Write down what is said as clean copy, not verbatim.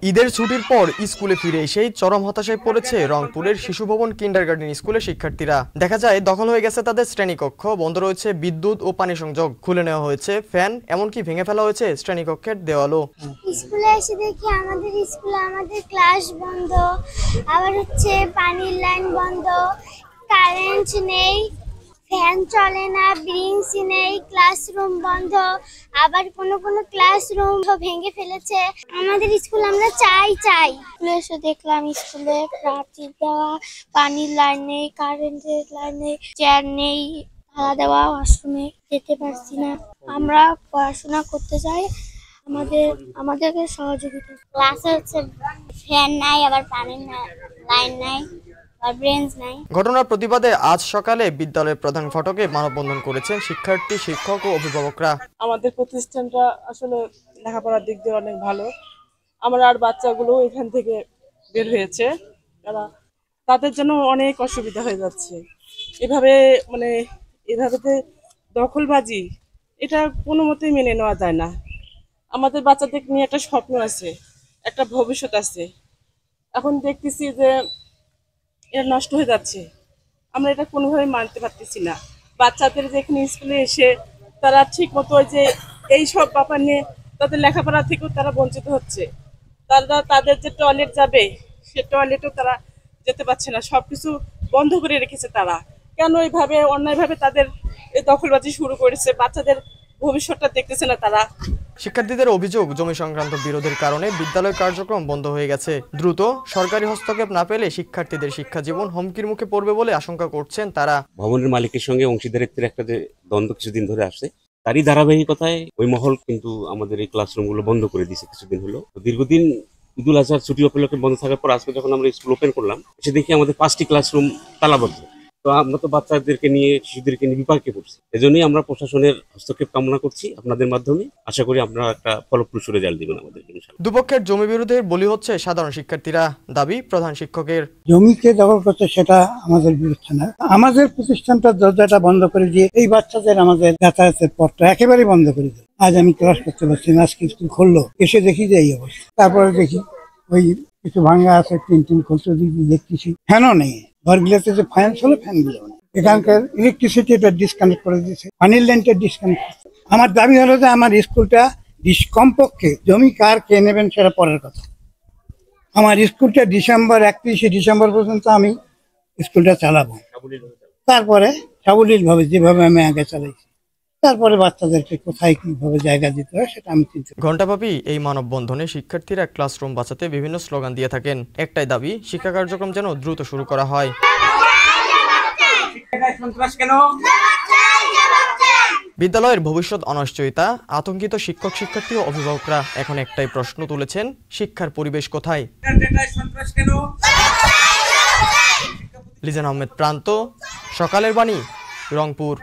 ঈদের ছুটির পর স্কুলে ফিরে এসেই চরম হতাশায় পড়েছে রংপুরের শিশু ভবন কিন্ডারগার্টেন স্কুলের শিক্ষার্থীরা। দেখা যায় দখল হয়ে গেছে তাদের শ্রেণীকক্ষ, বন্ধ রয়েছে বিদ্যুৎ ও পানি সংযোগ, খুলে নেওয়া হয়েছে ফ্যান, এমনকি ভেঙে ফেলা হয়েছে শ্রেণীকক্ষের দেওয়ালও। স্কুলে এসে দেখি আমাদের ক্লাস বন্ধ, আবার পানির লাইন বন্ধ, কারেন্ট নেই, ফ্যান চলে না, ব্রিঞ্চ নেই, ক্লাসরুম বন্ধ, আবার কোনো ক্লাসরুম ভেঙে ফেলেছে। আমাদের স্কুল আমরা চাই। স্কুলে এসে দেখলাম স্কুলে প্রাচীর দেওয়া, পানির লাইন নেই, কারেন্টের লাইন নেই, চেয়ার নেই, খাওয়া দাওয়া ওয়াশরুমে যেতে পারছি না। আমরা পড়াশোনা করতে চাই, আমাদেরকে সহযোগিতা। ক্লাসে ফ্যান নাই, আবার পানির লাইন নাই, ঘটনার প্রতিবাদে আজ সকালে বিদ্যালয়ের প্রধান ফটকে মানববন্ধন করেছেন শিক্ষার্থী, শিক্ষক ও অভিভাবকরা। আমাদের প্রতিষ্ঠানটা আসলে লেখাপড়ার দিক দিয়ে অনেক ভালো। আমরা আর বাচ্চাগুলো এখান থেকে বের হয়েছে, তাদের জন্য অনেক অসুবিধা হয়ে যাচ্ছে। এভাবে দখলবাজি, এটা কোনো মতেই মেনে নেওয়া যায় না। আমাদের বাচ্চাদের নিয়ে একটা স্বপ্ন আছে, একটা ভবিষ্যৎ আছে। এখন দেখতেছি যে এটা নষ্ট হয়ে যাচ্ছে। আমরা এটা কোনোভাবে মানতে পারতেছি না। বাচ্চাদের যেখানে স্কুলে এসে তারা ঠিক মতো এই সব ব্যাপার নিয়ে তাদের লেখাপড়া থেকেও তারা বঞ্চিত হচ্ছে। তাদের যে টয়লেট যাবে, সে টয়লেটও তারা যেতে পারছে না। সবকিছু বন্ধ করে রেখেছে তারা। কেন এইভাবে অন্যায়ভাবে তাদের এই দখলবাজি শুরু করেছে? বাচ্চাদের ভবিষ্যৎটা দেখতেছে না তারা। শিক্ষার্থীদের অভিযোগ, জমি সংক্রান্ত বিরোধের কারণে বিদ্যালয় কার্যক্রম বন্ধ হয়ে গেছে। দ্রুত সরকারি হস্তক্ষেপ না পেলে শিক্ষার্থীদের শিক্ষা জীবন হুমকির মুখে পড়বে বলে আশঙ্কা করছেন তারা। ভবনের মালিকের সঙ্গে অংশীদারিত্বের একটা যে দ্বন্দ্ব কিছুদিন ধরে আসছে, তারই ধারাবাহিকতায় ওই মহল কিন্তু আমাদের এই ক্লাসরুমগুলো বন্ধ করে দিয়েছে কিছুদিন হলো। দীর্ঘদিন ঈদুল আজহার ছুটি উপলক্ষে বন্ধ থাকার পর আজকে যখন আমরা স্কুল ওপেন করলাম, সে দেখি আমাদের 5টি ক্লাসরুম তালাবদ্ধ। তো আমরা তো বাচ্চাদেরকে নিয়ে, শিশুদেরকে নিয়ে বিপাকে পড়ছি। এজন্যই আমরা প্রশাসনের হস্তক্ষেপ কামনা করছি আপনাদের মাধ্যমে। আশা করি আপনারা একটা ফলপ্রসূ রেজাল্ট দিবেন আমাদের। দুপক্ষের জমি বিরোধের বলি হচ্ছে সাধারণ শিক্ষার্থীরা। দাবি প্রধান শিক্ষকের, জমিকে দখল করছে সেটা আমাদের বিরুদ্ধে না। আমাদের প্রতিষ্ঠানটার দরজাটা বন্ধ করে দিয়ে এই বাচ্চাদের আমাদের যাতায়াতের পথটা একেবারেই বন্ধ করে দিল। আজ আমি ক্লাস করতে পারছি না। আজকে স্কুল খুললো, এসে দেখি যে এই অবস্থা। তারপরে দেখি ওই কিছু ভাঙা আছে, টিন খুলতে দেখতেছি ফ্যানও নেই। ঘরগুলোতে যে ফ্যান ছিল, ফ্যানগুলো নেই। এখানকার ইলেকট্রিসিটিটা ডিসকানেক্ট করে দিয়েছে, পানির লাইনটা ডিসকানেক্ট। আমার দাবি হলো যে আমার স্কুলটা কমপক্ষে, জমি কার কে নেবেন সেটা পরের কথা, আমার স্কুলটা 31শে ডিসেম্বর পর্যন্ত আমি স্কুলটা চালাবো। তারপরে সাবলীলভাবে যেভাবে আমি আগে চালাইছি, তারপরে বাচ্চাদেরকে কোথায় কিভাবে জায়গা দিতে হয় সেটা আমি চিন্তা। ঘণ্টাব্যাপী এই মানববন্ধনে শিক্ষার্থীরা ক্লাসরুম বাঁচাতে বিভিন্ন স্লোগান দিয়ে থাকেন। একটাই দাবি, শিক্ষা কার্যক্রম যেন দ্রুত শুরু করা হয়। বিদ্যালয়ের ভবিষ্যৎ অনিশ্চয়তা, আতঙ্কিত শিক্ষক, শিক্ষার্থী ও অভিভাবকরা এখন একটাই প্রশ্ন তুলেছেন, শিক্ষার পরিবেশ কোথায়? লিজান আহমেদ প্রান্ত, সকালের বাণী, রংপুর।